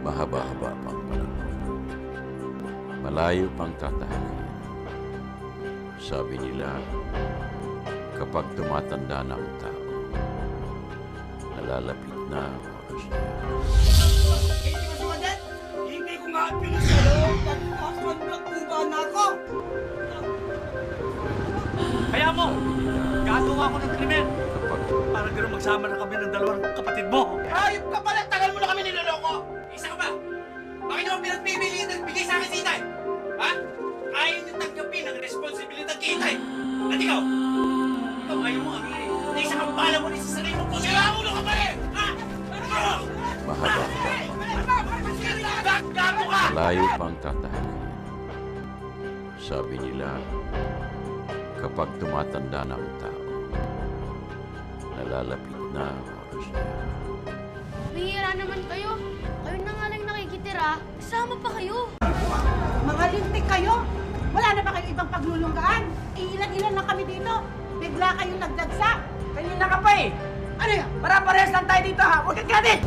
Mahaba-haba pang panahon. Malayo pang tatahakin. Sabi nila, kapag tumatanda na ang tao, nalalapit na ang oras niya. Hindi ko sumadat! Hindi ko nga pinasalo! Nagkakon na kuba na ako! Kaya mo! Gagawa ko ng krimen! Kapag Para gano'n magsama na kami ng dalawang kapatid mo! Ayop ka pala! Tagal mo na kami niloloko! Isa ka ba? Bakit naman pinagpipilitan at bigay sa akin si Itay? Ha? Ayaw niyo tanggapin ang responsibilidad kay Itay! At ikaw? Ikaw ayaw mo aminin na isa kang bala mo rin sa sarili mo! Sira ulo ka pa rin! Ha? mahaba-haba, Gago ka! malayo pang tatahakin. Sabi nila, kapag tumatanda na ang tao, nalalapit na ang oras niya. Bihira naman kayo. Kayo na nga lang nakikitira. Kasama pa kayo. Mga lintik kayo! Wala na ba kayong ibang paglulunggaan? Ilan-ilan lang kami dito. Bigla kayong nagdagsak. Kanina ka pa eh! Ano yan? Para-parehas lang tayo dito ha! Huwag kang galit!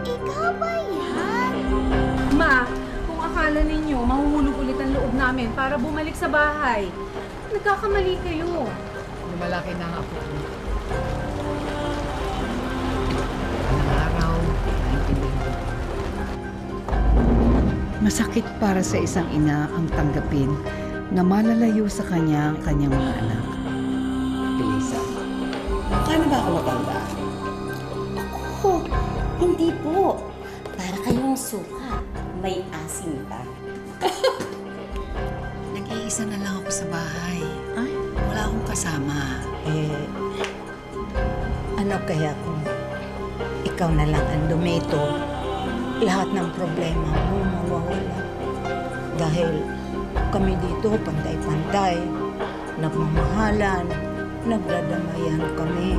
Ikaw ba yan? Ma, kung akala ninyo mahuhulog ulit ang loob namin para bumalik sa bahay, nagkakamali kayo. Lumalaki na nga po. Ang araw, naintindihan ko. Masakit para sa isang ina ang tanggapin na malalayo sa kanya ang kanyang mga anak. Elisa, kano ba ako matanda? Oh, hindi po. Para kayong suka. May asim pa. Nag-iisa na lang ako sa bahay. Ay, wala akong kasama. Ano kaya kung ikaw na lang ang dumito, lahat ng problema mo mawawala. Dahil kami dito pantay-pantay, nagmamahalan, nagdadamayan kami.